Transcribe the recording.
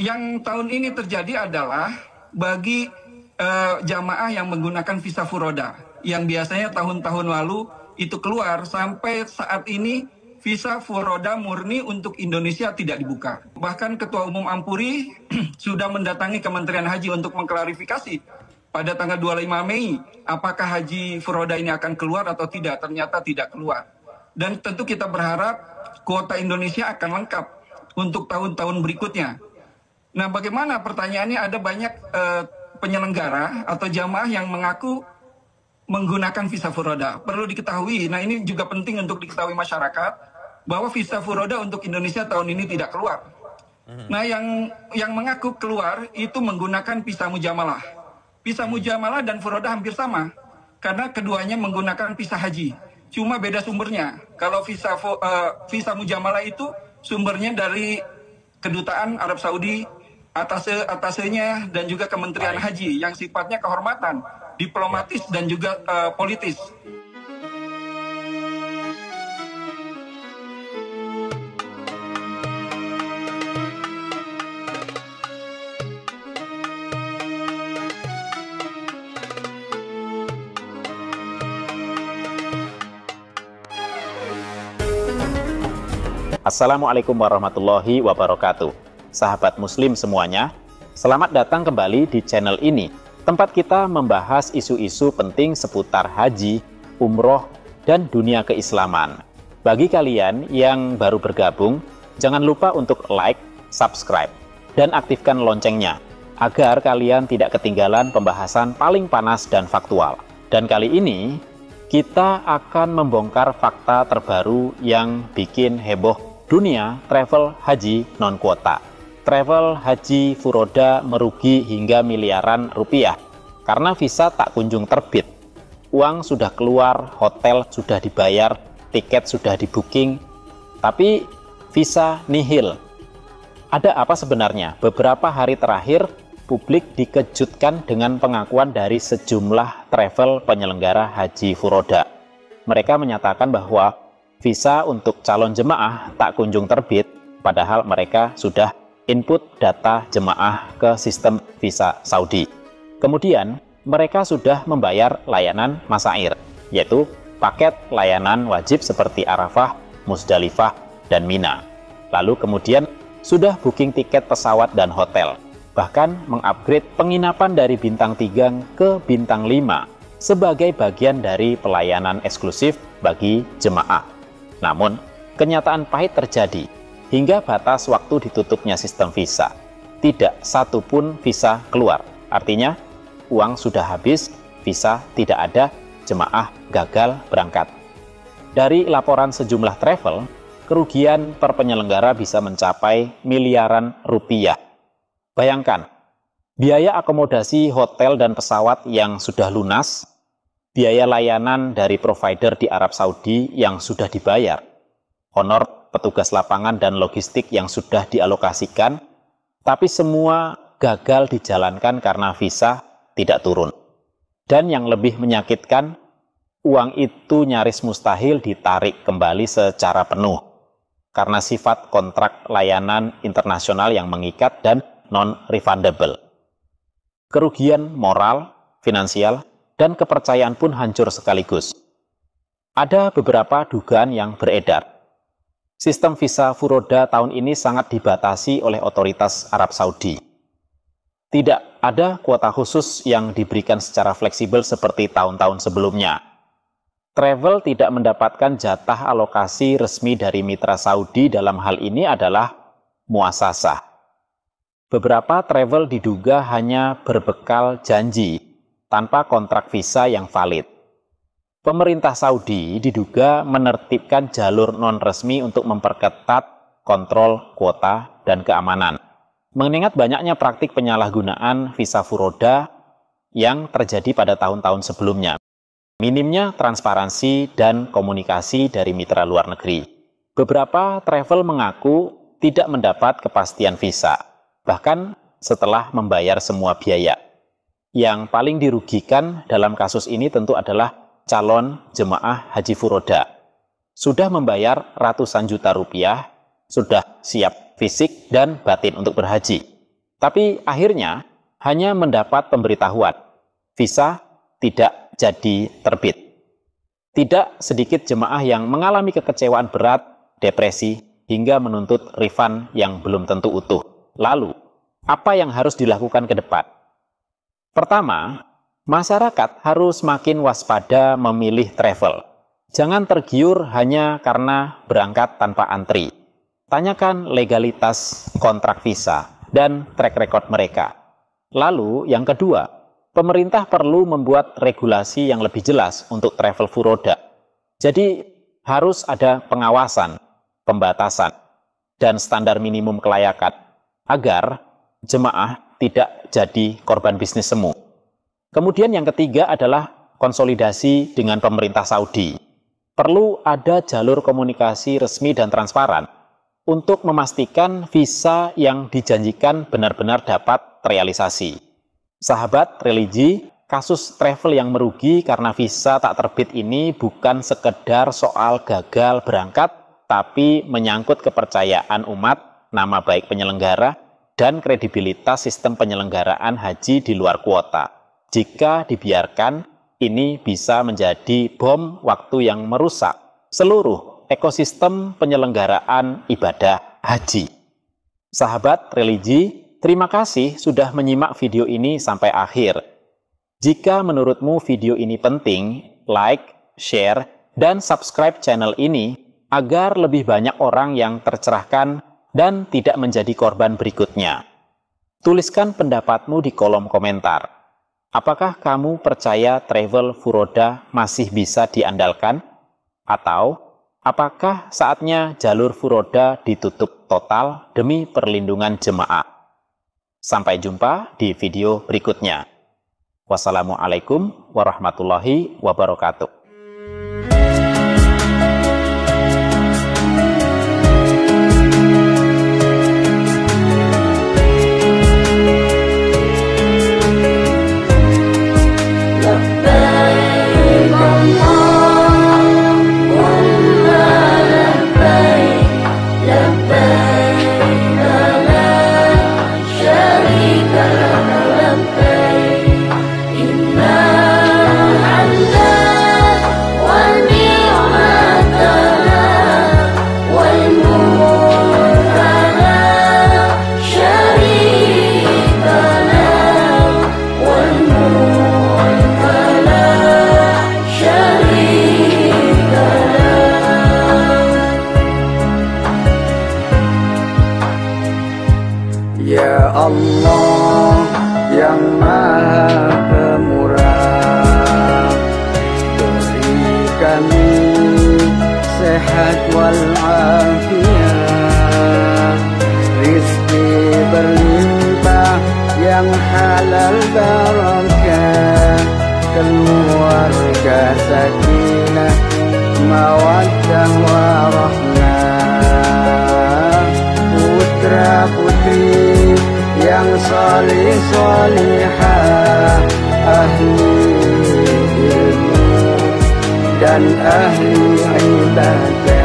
Yang tahun ini terjadi adalah bagi jamaah yang menggunakan visa furoda, yang biasanya tahun-tahun lalu itu keluar, sampai saat ini visa furoda murni untuk Indonesia tidak dibuka. Bahkan Ketua Umum Ampuri sudah mendatangi Kementerian Haji untuk mengklarifikasi pada tanggal 25 Mei, apakah haji furoda ini akan keluar atau tidak. Ternyata tidak keluar. Dan tentu kita berharap kuota Indonesia akan lengkap untuk tahun-tahun berikutnya. Nah, bagaimana pertanyaannya, ada banyak penyelenggara atau jamaah yang mengaku menggunakan visa furoda. Perlu diketahui, nah ini juga penting untuk diketahui masyarakat, bahwa visa furoda untuk Indonesia tahun ini tidak keluar. Nah, yang mengaku keluar itu menggunakan visa mujamalah. Visa mujamalah dan furoda hampir sama, karena keduanya menggunakan visa haji. Cuma beda sumbernya. Kalau visa mujamalah itu sumbernya dari Kedutaan Arab Saudi, atasenya dan juga Kementerian Haji yang sifatnya kehormatan, diplomatis dan juga politis. Assalamualaikum warahmatullahi wabarakatuh. Sahabat muslim semuanya, selamat datang kembali di channel ini, tempat kita membahas isu-isu penting seputar haji, umroh, dan dunia keislaman. Bagi kalian yang baru bergabung, jangan lupa untuk like, subscribe, dan aktifkan loncengnya, agar kalian tidak ketinggalan pembahasan paling panas dan faktual. Dan kali ini, kita akan membongkar fakta terbaru yang bikin heboh dunia travel haji non-kuota. Travel haji furoda merugi hingga miliaran rupiah karena visa tak kunjung terbit. Uang sudah keluar, hotel sudah dibayar, tiket sudah di-booking, tapi visa nihil. Ada apa sebenarnya? Beberapa hari terakhir, publik dikejutkan dengan pengakuan dari sejumlah travel penyelenggara haji furoda. Mereka menyatakan bahwa visa untuk calon jemaah tak kunjung terbit, padahal mereka sudah input data jemaah ke sistem visa Saudi. Kemudian, mereka sudah membayar layanan masair, yaitu paket layanan wajib seperti Arafah, Musdalifah, dan Mina. Lalu kemudian sudah booking tiket pesawat dan hotel, bahkan mengupgrade penginapan dari bintang 3 ke bintang 5 sebagai bagian dari pelayanan eksklusif bagi jemaah. Namun, kenyataan pahit terjadi. Hingga batas waktu ditutupnya sistem visa, tidak satu pun visa keluar. Artinya, uang sudah habis, visa tidak ada, jemaah gagal berangkat. Dari laporan sejumlah travel, kerugian per penyelenggara bisa mencapai miliaran rupiah. Bayangkan, biaya akomodasi hotel dan pesawat yang sudah lunas, biaya layanan dari provider di Arab Saudi yang sudah dibayar, honor petugas lapangan dan logistik yang sudah dialokasikan, tapi semua gagal dijalankan karena visa tidak turun. Dan yang lebih menyakitkan, uang itu nyaris mustahil ditarik kembali secara penuh, karena sifat kontrak layanan internasional yang mengikat dan non-refundable. Kerugian moral, finansial, dan kepercayaan pun hancur sekaligus. Ada beberapa dugaan yang beredar. Sistem visa furoda tahun ini sangat dibatasi oleh otoritas Arab Saudi. Tidak ada kuota khusus yang diberikan secara fleksibel seperti tahun-tahun sebelumnya. Travel tidak mendapatkan jatah alokasi resmi dari mitra Saudi, dalam hal ini adalah muasasah. Beberapa travel diduga hanya berbekal janji, tanpa kontrak visa yang valid. Pemerintah Saudi diduga menertibkan jalur non-resmi untuk memperketat kontrol kuota dan keamanan. Mengingat banyaknya praktik penyalahgunaan visa furoda yang terjadi pada tahun-tahun sebelumnya. Minimnya transparansi dan komunikasi dari mitra luar negeri. Beberapa travel mengaku tidak mendapat kepastian visa, bahkan setelah membayar semua biaya. Yang paling dirugikan dalam kasus ini tentu adalah calon jemaah haji furoda. Sudah membayar ratusan juta rupiah, sudah siap fisik dan batin untuk berhaji. Tapi akhirnya hanya mendapat pemberitahuan, visa tidak jadi terbit. Tidak sedikit jemaah yang mengalami kekecewaan berat, depresi, hingga menuntut refund yang belum tentu utuh. Lalu, apa yang harus dilakukan ke depan? Pertama, masyarakat harus makin waspada memilih travel. Jangan tergiur hanya karena berangkat tanpa antri. Tanyakan legalitas kontrak visa dan track record mereka. Lalu, yang kedua, pemerintah perlu membuat regulasi yang lebih jelas untuk travel furoda. Jadi, harus ada pengawasan, pembatasan, dan standar minimum kelayakan agar jemaah tidak jadi korban bisnis semu. Kemudian yang ketiga adalah konsolidasi dengan pemerintah Saudi. Perlu ada jalur komunikasi resmi dan transparan untuk memastikan visa yang dijanjikan benar-benar dapat terrealisasi. Sahabat religi, kasus travel yang merugi karena visa tak terbit ini bukan sekedar soal gagal berangkat, tapi menyangkut kepercayaan umat, nama baik penyelenggara, dan kredibilitas sistem penyelenggaraan haji di luar kuota. Jika dibiarkan, ini bisa menjadi bom waktu yang merusak seluruh ekosistem penyelenggaraan ibadah haji. Sahabat religi, terima kasih sudah menyimak video ini sampai akhir. Jika menurutmu video ini penting, like, share, dan subscribe channel ini agar lebih banyak orang yang tercerahkan dan tidak menjadi korban berikutnya. Tuliskan pendapatmu di kolom komentar. Apakah kamu percaya travel furoda masih bisa diandalkan? Atau apakah saatnya jalur furoda ditutup total demi perlindungan jemaah? Sampai jumpa di video berikutnya. Wassalamualaikum warahmatullahi wabarakatuh. Ya Allah yang Maha Pemurah, beri kami sehat walafiat, rizki berlimpah yang halal barakah, keluarga sakinah, mawaddah warahmah, putra putri yang salih salihah, ahli ilmu dan ahli ibadah.